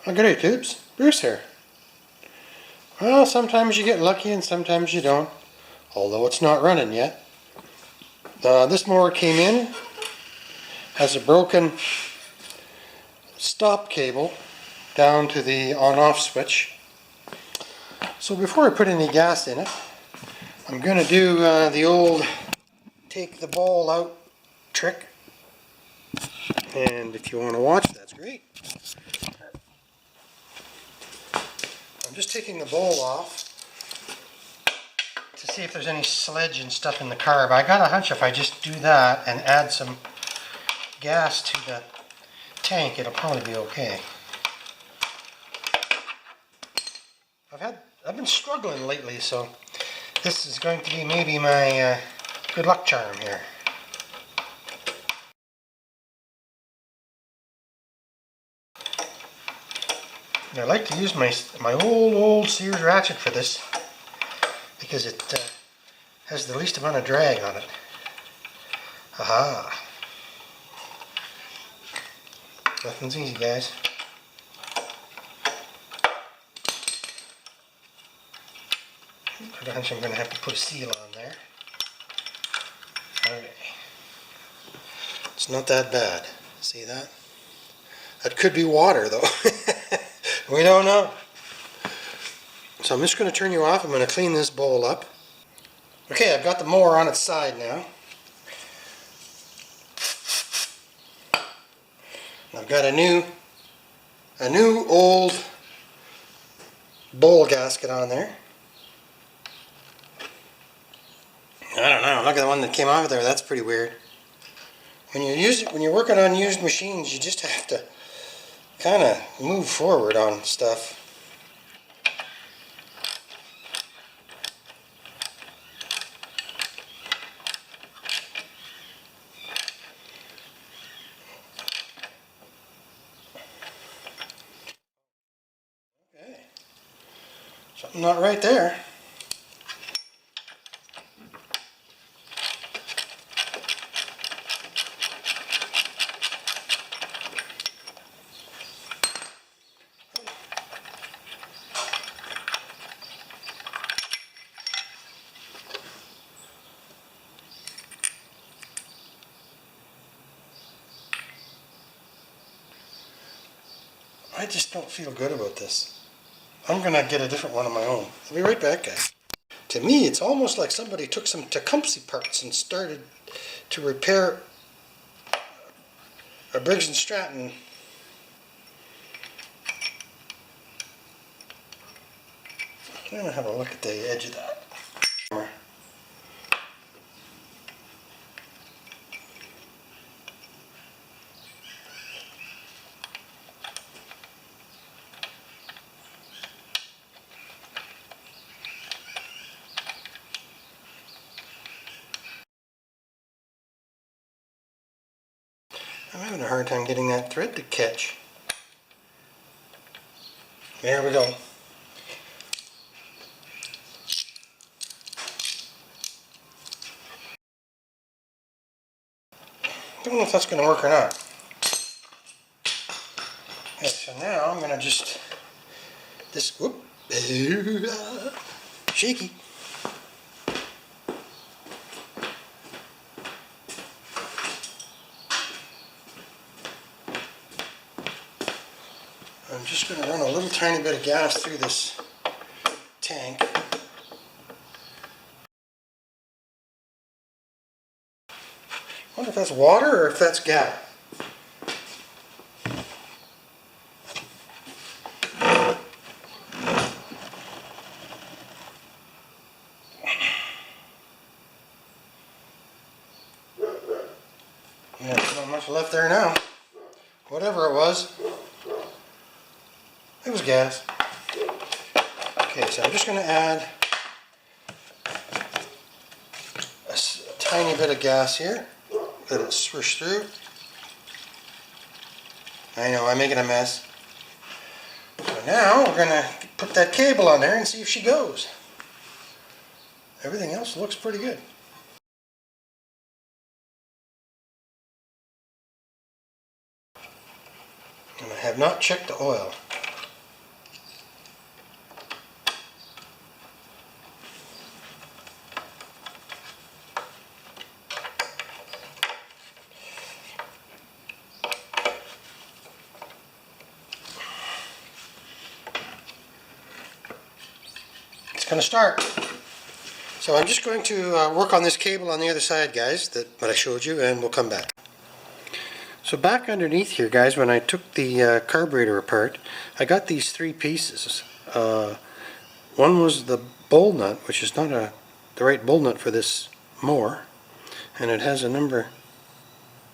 Oh, good day, tubes. Bruce here. Well, sometimes you get lucky and sometimes you don't, although it's not running yet. This mower came in, has a broken stop cable down to the on-off switch. So before I put any gas in it, I'm going to do the old take the ball out trick. And if you want to watch, that's great. I'm just taking the bowl off to see if there's any sledge and stuff in the carb. I got a hunch if I just do that and add some gas to the tank, it'll probably be okay. I've been struggling lately, so this is going to be maybe my good luck charm here. I like to use my old Sears ratchet for this because it has the least amount of drag on it. Aha! Nothing's easy, guys. I got a hunch I'm going to have to put a seal on there. Okay. It's not that bad. See that? That could be water, though. We don't know. So I'm just going to turn you off. I'm going to clean this bowl up. Okay, I've got the mower on its side now. I've got a new old bowl gasket on there. I don't know, look at the one that came off there, that's pretty weird. When you're working on used machines, you just have to kind of move forward on stuff. Okay. Something not right there. I just don't feel good about this. I'm going to get a different one of my own. I'll be right back, guys. To me, it's almost like somebody took some Tecumseh parts and started to repair a Briggs & Stratton. I'm going to have a look at the edge of that. I'm having a hard time getting that thread to catch. There we go. Don't know if that's going to work or not. Okay, so now I'm going to just, whoop, shaky. I'm just going to run a little tiny bit of gas through this tank. I wonder if that's water or if that's gas. Yeah, there's not much left there now. Whatever it was gas. Okay, so I'm just going to add a tiny bit of gas here. Let it swish through. I know, I'm making a mess. So now we're going to put that cable on there and see if she goes. Everything else looks pretty good. And I have not checked the oil. going to start. So I'm just going to work on this cable on the other side, guys, what I showed you, and we'll come back. So back underneath here, guys, when I took the carburetor apart, I got these three pieces. One was the bowl nut, which is not the right bowl nut for this mower, and it has a number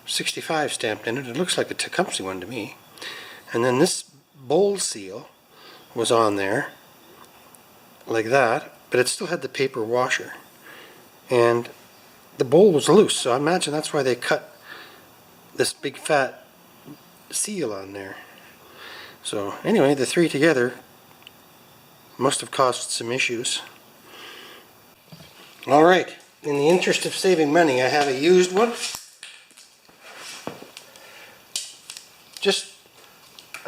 65 stamped in it. It looks like a Tecumseh one to me. And then this bowl seal was on there, like that, but it still had the paper washer. And the bowl was loose, so I imagine that's why they cut this big fat seal on there. So anyway, the three together must have caused some issues. Alright, in the interest of saving money, I have a used one.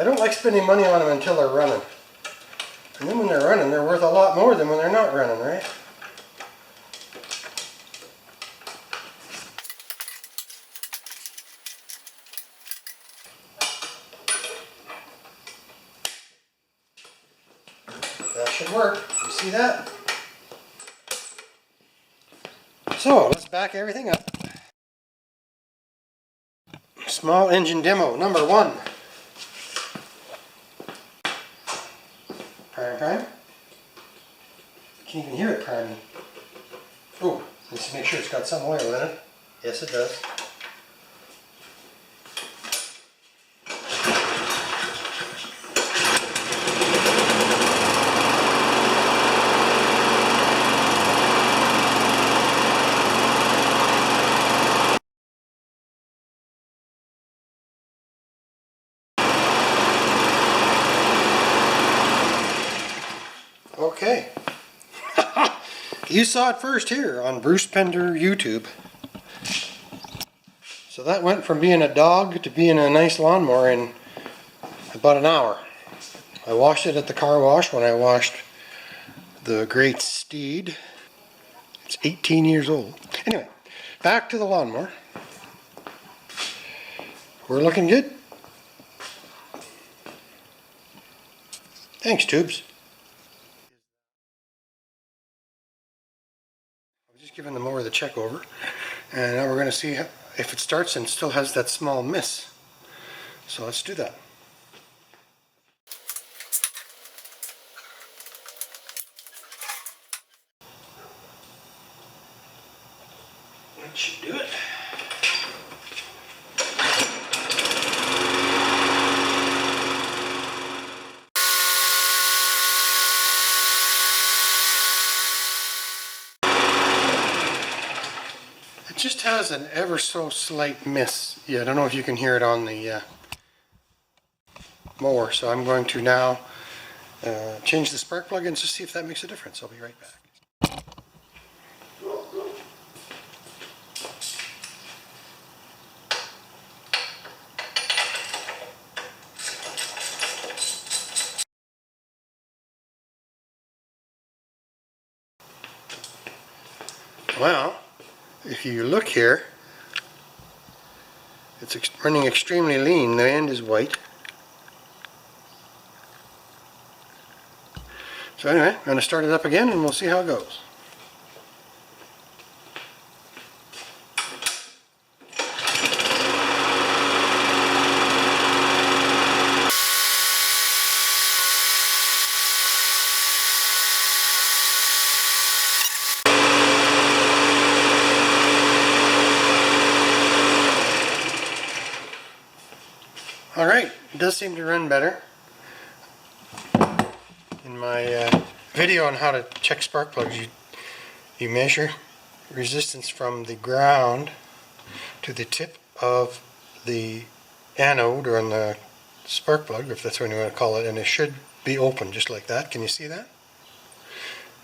I don't like spending money on them until they're running. And then when they're running, they're worth a lot more than when they're not running, right? That should work. You see that? So, let's back everything up. Small engine demo, number 1. Prime. Can't even hear it priming. Oh, let's make sure it's got some oil in it. Yes, it does. Okay. You saw it first here on Bruce Pender YouTube. So that went from being a dog to being a nice lawnmower in about an hour. I washed it at the car wash when I washed the Great Steed. It's 18 years old. Anyway, back to the lawnmower. We're looking good. Thanks, Tubes. Giving the mower the check over, and now we're going to see if it starts and still has that small miss. So let's do that. That should do it. It just has an ever so slight miss. Yeah, I don't know if you can hear it on the mower, so I'm going to now change the spark plug and just see if that makes a difference. I'll be right back. Well, if you look here, it's running extremely lean. The end is white. So anyway, I'm going to start it up again and we'll see how it goes. Alright, it does seem to run better. In my video on how to check spark plugs, you measure resistance from the ground to the tip of the anode, or on the spark plug, if that's what you want to call it, and it should be open just like that. Can you see that?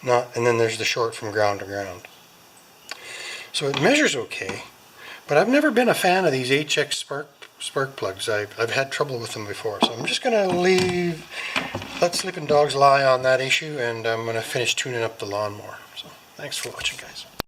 And then there's the short from ground to ground. So it measures okay, but I've never been a fan of these HX spark plugs. I've had trouble with them before, so I'm just going to let sleeping dogs lie on that issue, and I'm going to finish tuning up the lawnmower. So thanks for watching, guys.